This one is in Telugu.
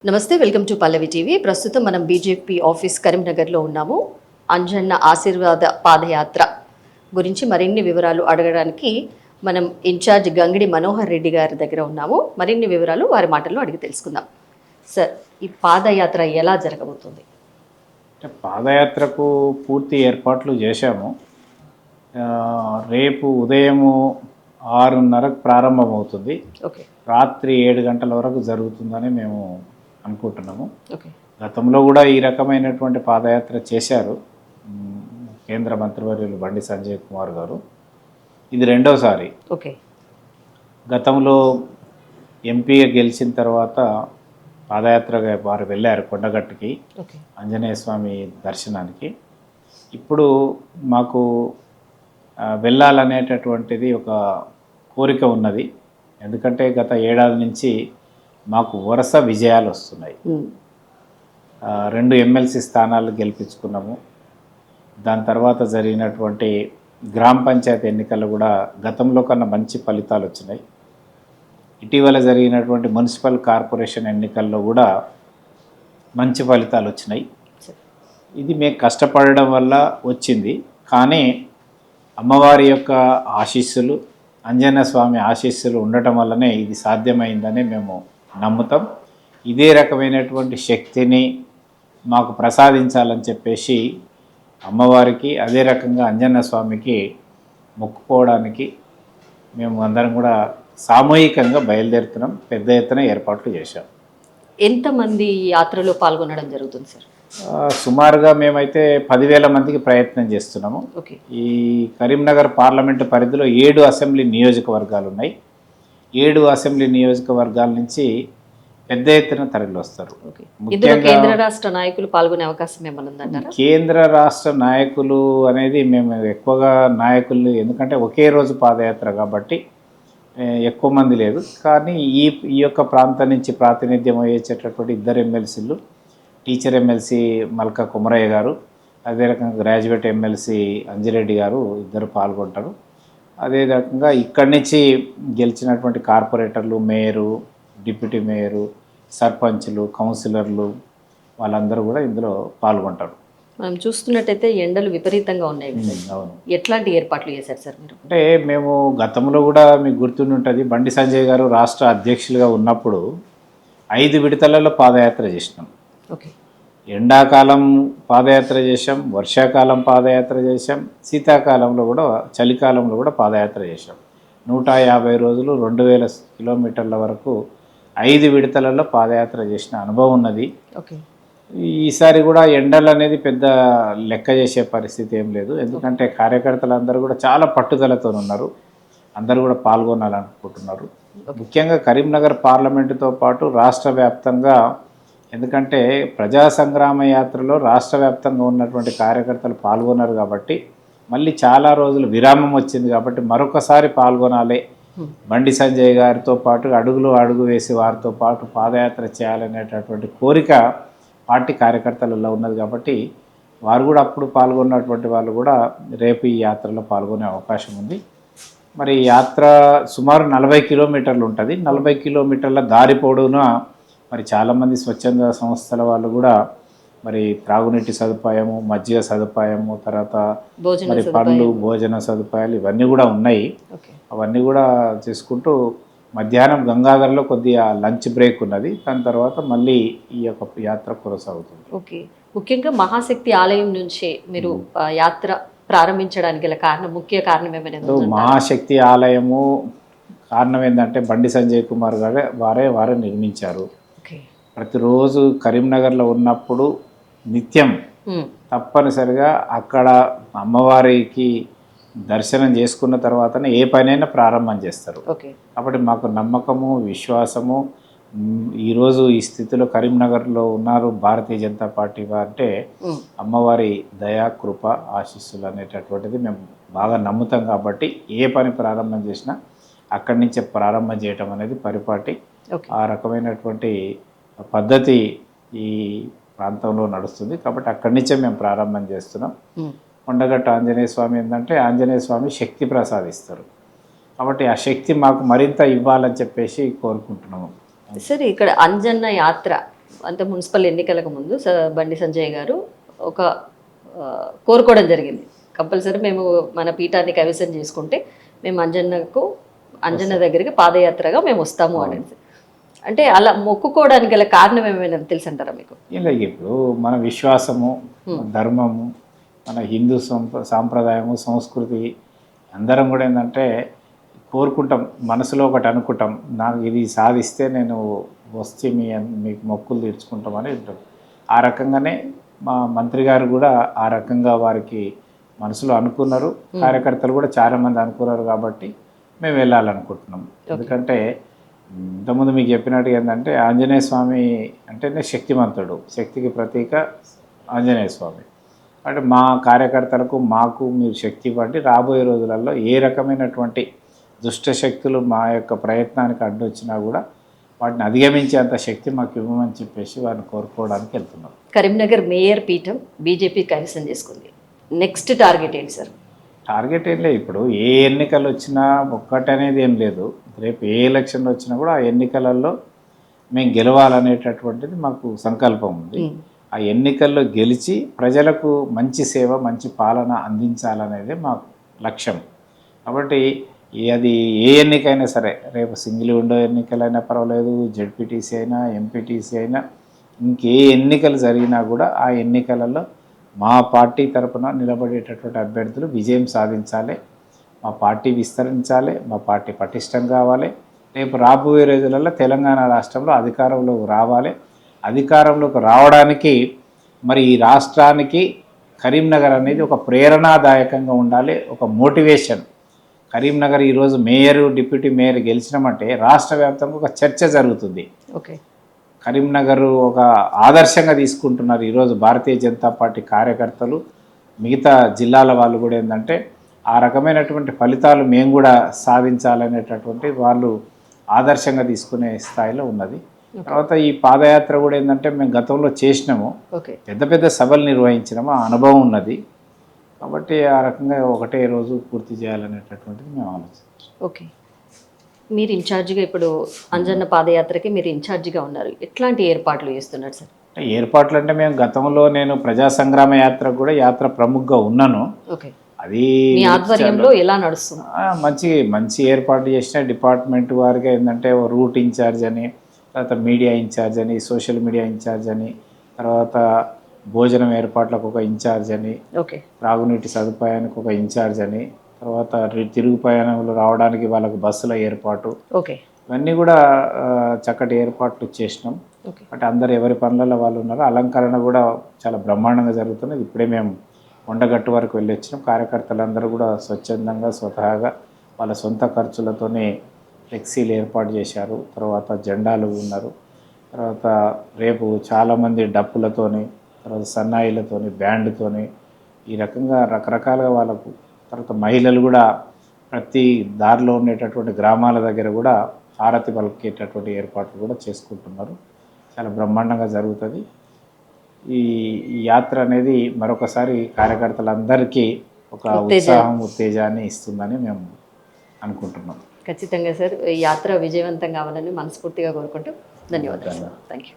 నమస్తే, వెల్కమ్ టు పల్లవి టీవీ. ప్రస్తుతం మనం బీజేపీ ఆఫీస్ కరీంనగర్లో ఉన్నాము. అంజన్న ఆశీర్వాద పాదయాత్ర గురించి మరిన్ని వివరాలు అడగడానికి మనం ఇన్ఛార్జ్ గంగిడి మనోహర్ రెడ్డి గారి దగ్గర ఉన్నాము. మరిన్ని వివరాలు వారి మాటల్లో అడిగి తెలుసుకుందాం. సార్, ఈ పాదయాత్ర ఎలా జరగబోతుంది? పాదయాత్రకు పూర్తి ఏర్పాట్లు చేశాము. రేపు ఉదయము 6:30కు ప్రారంభమవుతుంది. ఓకే. రాత్రి 7 గంటల వరకు జరుగుతుందని మేము అనుకుంటున్నాము. ఓకే. గతంలో కూడా ఈ రకమైనటువంటి పాదయాత్ర చేశారు కేంద్ర మంత్రివర్యులు బండి సంజయ్ కుమార్ గారు. ఇది రెండోసారి. ఓకే. గతంలో ఎంపీగా గెలిచిన తర్వాత పాదయాత్రగా వారు వెళ్ళారు కొండగట్టుకి, ఓకే, ఆంజనేయ స్వామి దర్శనానికి. ఇప్పుడు మాకు వెళ్ళాలనేటటువంటిది ఒక కోరిక ఉన్నది. ఎందుకంటే గత ఏడాది నుంచి మాకు వరుస విజయాలు వస్తున్నాయి. 2 ఎమ్మెల్సీ స్థానాలు గెలిపించుకున్నాము. దాని తర్వాత జరిగినటువంటి గ్రామ పంచాయతీ ఎన్నికల్లో కూడా గతంలో కన్నా మంచి ఫలితాలు వచ్చినాయి. ఇటీవల జరిగినటువంటి మున్సిపల్ కార్పొరేషన్ ఎన్నికల్లో కూడా మంచి ఫలితాలు వచ్చినాయి. ఇది మేము కష్టపడడం వల్ల వచ్చింది. కానీ అమ్మవారి యొక్క ఆశీస్సులు, ఆంజనేయ స్వామి ఆశీస్సులు ఉండటం వల్లనే ఇది సాధ్యమైందని మేము నమ్ముతాం. ఇదే రకమైనటువంటి శక్తిని మాకు ప్రసాదించాలని చెప్పేసి అమ్మవారికి, అదే రకంగా ఆంజనేయ స్వామికి మొక్కుకోవడానికి మేము అందరం కూడా సామూహికంగా బయలుదేరుతున్నాం. పెద్ద ఎత్తున ఏర్పాట్లు చేశాం. ఎంతమంది యాత్రలో పాల్గొనడం జరుగుతుంది సార్? సుమారుగా మేమైతే 10,000 మందికి ప్రయత్నం చేస్తున్నాము. ఓకే. ఈ కరీంనగర్ పార్లమెంటు పరిధిలో 7 అసెంబ్లీ నియోజకవర్గాలు ఉన్నాయి. 7 అసెంబ్లీ నియోజకవర్గాల నుంచి పెద్ద ఎత్తున తరలి వస్తారు. ఇందులో కేంద్ర రాష్ట్ర నాయకులు పాల్గొనే అవకాశం ఏమైనా ఉందంటారా? కేంద్ర రాష్ట్ర నాయకులు అనేది మేము ఎక్కువగా నాయకులు, ఎందుకంటే ఒకే రోజు పాదయాత్ర కాబట్టి ఎక్కువ మంది లేదు. కానీ ఈ యొక్క ప్రాంతం నుంచి ప్రాతినిధ్యం వహించేటటువంటి 2 ఎమ్మెల్సీలు, టీచర్ ఎమ్మెల్సీ మల్కా కుమరయ్య గారు, అదే రకంగా గ్రాడ్యుయేట్ ఎమ్మెల్సీ అంజిరెడ్డి గారు ఇద్దరు పాల్గొంటారు. అదే రకంగా ఇక్కడి నుంచి గెలిచినటువంటి కార్పొరేటర్లు, మేయరు, డిప్యూటీ మేయరు, సర్పంచ్లు, కౌన్సిలర్లు వాళ్ళందరూ కూడా ఇందులో పాల్గొంటారు. మనం చూస్తున్నట్టయితే ఎండలు విపరీతంగా ఉన్నాయి. అవును. ఎట్లాంటి ఏర్పాట్లు చేశారు సార్ మీరు? అంటే మేము గతంలో కూడా మీకు గుర్తుండి ఉంటుంది, బండి సంజయ్ గారు రాష్ట్ర అధ్యక్షులుగా ఉన్నప్పుడు 5 విడతలలో పాదయాత్ర చేసినాం. ఓకే. ఎండాకాలం పాదయాత్ర చేసాం, వర్షాకాలం పాదయాత్ర చేసాం, శీతాకాలంలో కూడా, చలికాలంలో కూడా పాదయాత్ర చేసాం. 150 రోజులు 2000 కిలోమీటర్ల వరకు 5 విడతలలో పాదయాత్ర చేసిన అనుభవం ఉన్నది. ఓకే. ఈసారి కూడా ఎండలు అనేది పెద్ద లెక్క చేసే పరిస్థితి ఏం లేదు. ఎందుకంటే కార్యకర్తలు అందరూ కూడా చాలా పట్టుదలతో ఉన్నారు. అందరూ కూడా పాల్గొనాలనుకుంటున్నారు. ముఖ్యంగా కరీంనగర్ పార్లమెంటుతో పాటు రాష్ట్ర వ్యాప్తంగా, ఎందుకంటే ప్రజా సంగ్రామ యాత్రలో రాష్ట్ర వ్యాప్తంగా ఉన్నటువంటి కార్యకర్తలు పాల్గొన్నారు కాబట్టి మళ్ళీ చాలా రోజులు విరామం వచ్చింది కాబట్టి మరొకసారి పాల్గొనాలి, బండి సంజయ్ గారితో పాటు అడుగులో అడుగు వేసి వారితో పాటు పాదయాత్ర చేయాలనేటటువంటి కోరిక పార్టీ కార్యకర్తలలో ఉన్నది. కాబట్టి వారు కూడా అప్పుడు పాల్గొన్నటువంటి వాళ్ళు కూడా రేపు ఈ యాత్రలో పాల్గొనే అవకాశం ఉంది. మరి యాత్ర సుమారు 40 కిలోమీటర్లు ఉంటుంది. 40 కిలోమీటర్ల దారి పొడవునా మరి చాలామంది స్వచ్ఛంద సంస్థల వాళ్ళు కూడా మరి త్రాగునీటి సదుపాయము, మజ్జిగ సదుపాయము, తర్వాత మరి పండ్లు, భోజన సదుపాయాలు ఇవన్నీ కూడా ఉన్నాయి. అవన్నీ కూడా చేసుకుంటూ మధ్యాహ్నం గంగాధర్లో కొద్దిగా లంచ్ బ్రేక్ ఉన్నది. దాని తర్వాత మళ్ళీ ఈ యొక్క యాత్ర కొనసాగుతుంది. ఓకే. ముఖ్యంగా మహాశక్తి ఆలయం నుంచే మీరు యాత్ర ప్రారంభించడానికి గల కారణం, ముఖ్య కారణం ఏమైనా? మహాశక్తి ఆలయము కారణం ఏంటంటే బండి సంజయ్ కుమార్ గారే వారే నిర్మించారు. ప్రతిరోజు కరీంనగర్లో ఉన్నప్పుడు నిత్యం తప్పనిసరిగా అక్కడ అమ్మవారికి దర్శనం చేసుకున్న తర్వాతనే ఏ పనైనా ప్రారంభం చేస్తారు. కాబట్టి మాకు నమ్మకము, విశ్వాసము, ఈరోజు ఈ స్థితిలో కరీంనగర్లో ఉన్నారు భారతీయ జనతా పార్టీ అంటే అమ్మవారి దయా, కృప, ఆశీస్సులు అనేటటువంటిది మేము బాగా నమ్ముతాం. కాబట్టి ఏ పని ప్రారంభం చేసినా అక్కడి నుంచే ప్రారంభం చేయటం అనేది పరిపాటి. ఆ రకమైనటువంటి పద్ధతి ఈ ప్రాంతంలో నడుస్తుంది. కాబట్టి అక్కడి నుంచే మేము ప్రారంభం చేస్తున్నాం. కొండగట్టు ఆంజనేయ స్వామి ఏంటంటే ఆంజనేయ స్వామి శక్తి ప్రసాదిస్తారు. కాబట్టి ఆ శక్తి మాకు మరింత ఇవ్వాలని చెప్పేసి కోరుకుంటున్నాము. సార్, ఇక్కడ అంజన్న యాత్ర అంటే మున్సిపల్ ఎన్నికలకు ముందు బండి సంజయ్ గారు ఒక కోరుకోవడం జరిగింది, కంపల్సరీ మేము మన పీఠాన్ని కైవసం చేసుకుంటే మేము అంజన్న దగ్గరికి పాదయాత్రగా మేము వస్తాము అనేది. అంటే అలా మొక్కుకోవడానికి గల కారణం ఏమైనా తెలుసంటారా మీకు? ఇలా ఇప్పుడు మన విశ్వాసము, ధర్మము, మన హిందూ సాంప్రదాయము, సంస్కృతి అందరం కూడా ఏంటంటే కోరుకుంటాం, మనసులో ఒకటి అనుకుంటాం, నాకు ఇది సాధిస్తే నేను వస్తే మీకు మొక్కులు తీర్చుకుంటామని ఉంటాం. ఆ రకంగానే మా మంత్రి గారు కూడా ఆ రకంగా వారికి మనసులో అనుకున్నారు, కార్యకర్తలు కూడా చాలామంది అనుకున్నారు కాబట్టి మేము వెళ్ళాలనుకుంటున్నాం. ఎందుకంటే ఇంతకుముందు మీకు చెప్పినట్టు ఏంటంటే ఆంజనేయ స్వామి అంటేనే శక్తిమంతుడు, శక్తికి ప్రతీక ఆంజనేయ స్వామి. అంటే మా కార్యకర్తలకు మాకు మీరు శక్తి ఇవ్వండి, రాబోయే రోజులలో ఏ రకమైనటువంటి దుష్ట శక్తులు మా యొక్క ప్రయత్నానికి అడ్డు వచ్చినా కూడా వాటిని అధిగమించేంత శక్తి మాకు ఇవ్వమని చెప్పేసి వారిని కోరుకోవడానికి వెళ్తున్నాం. కరీంనగర్ మేయర్ పీఠం బీజేపీ కైవసం చేసుకుంది, నెక్స్ట్ టార్గెట్ ఏంటి సార్? టార్గెట్ ఏం లేదు, ఇప్పుడు ఏ ఎన్నికలు వచ్చినా ఒక్కటి అనేది ఏం లేదు. రేపు ఏ ఎలక్షన్లు వచ్చినా కూడా ఆ ఎన్నికలలో మేము గెలవాలనేటటువంటిది మాకు సంకల్పం ఉంది. ఆ ఎన్నికల్లో గెలిచి ప్రజలకు మంచి సేవ, మంచి పాలన అందించాలనేది మా లక్ష్యం. కాబట్టి అది ఏ ఎన్నికైనా సరే, రేపు సింగిల్ విండో ఎన్నికలైనా పర్వాలేదు, జెడ్పీటీసీ అయినా, ఎంపీటీసీ అయినా, ఇంకే ఎన్నికలు జరిగినా కూడా ఆ ఎన్నికలలో మా పార్టీ తరఫున నిలబడేటటువంటి అభ్యర్థులు విజయం సాధించాలి, మా పార్టీ విస్తరించాలి, మా పార్టీ పటిష్టం కావాలి. రేపు రాబోయే రోజులలో తెలంగాణ రాష్ట్రంలో అధికారంలోకి రావాలి. అధికారంలోకి రావడానికి మరి ఈ రాష్ట్రానికి కరీంనగర్ అనేది ఒక ప్రేరణాదాయకంగా ఉండాలి, ఒక మోటివేషన్. కరీంనగర్ ఈరోజు మేయరు, డిప్యూటీ మేయర్ గెలిచినామంటే రాష్ట్ర వ్యాప్తంగా ఒక చర్చ జరుగుతుంది. ఓకే, కరీంనగర్ ఒక ఆదర్శంగా తీసుకుంటున్నారు ఈరోజు భారతీయ జనతా పార్టీ కార్యకర్తలు, మిగతా జిల్లాల వాళ్ళు కూడా ఏంటంటే ఆ రకమైనటువంటి ఫలితాలు మేము కూడా సాధించాలనేటటువంటి వాళ్ళు ఆదర్శంగా తీసుకునే స్థాయిలో ఉన్నది. తర్వాత ఈ పాదయాత్ర కూడా ఏంటంటే మేము గతంలో చేసినాము, పెద్ద పెద్ద సభలు నిర్వహించినాము, ఆ అనుభవం ఉన్నది. కాబట్టి ఆ రకంగా ఒకటే రోజు పూర్తి చేయాలనేటటువంటిది మేము ఆలోచించాం. ఓకే, మీరు ఇన్ఛార్జిగా ఇప్పుడు అంజన్న పాదయాత్రకి మీరు ఇన్ఛార్జిగా ఉన్నారు, ఎట్లాంటి ఏర్పాట్లు చేస్తున్నారు సార్? ఏర్పాట్లు అంటే మేము గతంలో నేను ప్రజా సంగ్రామ యాత్రకు కూడా యాత్ర ప్రముఖంగా ఉన్నాను. ఓకే, అది మీ ఆధ్వర్యంలో ఎలా నడుస్తుంది? మంచి ఏర్పాటు చేసిన డిపార్ట్మెంట్ వారిగా ఏంటంటే రూట్ ఇన్ఛార్జ్ అని, తర్వాత మీడియా ఇన్ఛార్జ్ అని, సోషల్ మీడియా ఇన్ఛార్జ్ అని, తర్వాత భోజనం ఏర్పాట్లకు ఒక ఇన్ఛార్జ్ అని, ఓకే, త్రాగునీటి సదుపాయానికి ఒక ఇన్ఛార్జ్ అని, తర్వాత తిరుగు ప్రయాణంలో రావడానికి వాళ్ళకు బస్సుల ఏర్పాటు, ఓకే, ఇవన్నీ కూడా చక్కటి ఏర్పాట్లు చేసినాం. అంటే అందరు ఎవరి పనులలో వాళ్ళు ఉన్నారు. అలంకరణ కూడా చాలా బ్రహ్మాండంగా జరుగుతున్నది. ఇప్పుడే మేము కొండగట్టు వరకు వెళ్ళి వచ్చినాం. కార్యకర్తలందరూ కూడా స్వచ్ఛందంగా స్వతహాగా వాళ్ళ సొంత ఖర్చులతోనే ఫ్లెక్సీలు ఏర్పాటు చేశారు. తర్వాత జెండాలు ఉన్నారు. తర్వాత రేపు చాలామంది డప్పులతోని, తర్వాత సన్నాయిలతోని, బ్యాండ్తోని ఈ రకంగా రకరకాలుగా వాళ్ళకు, తర్వాత మహిళలు కూడా ప్రతి దారిలో ఉండేటటువంటి గ్రామాల దగ్గర కూడా హారతి పలికేటటువంటి ఏర్పాట్లు కూడా చేసుకుంటున్నారు. చాలా బ్రహ్మాండంగా జరుగుతుంది. ఈ యాత్ర అనేది మరొకసారి కార్యకర్తలందరికీ ఒక ఉత్తేజాన్ని ఇస్తుందని మేము అనుకుంటున్నాం. ఖచ్చితంగా సార్, ఈ యాత్ర విజయవంతం కావాలని మనస్ఫూర్తిగా కోరుకుంటూ ధన్యవాదాలు. Thank you.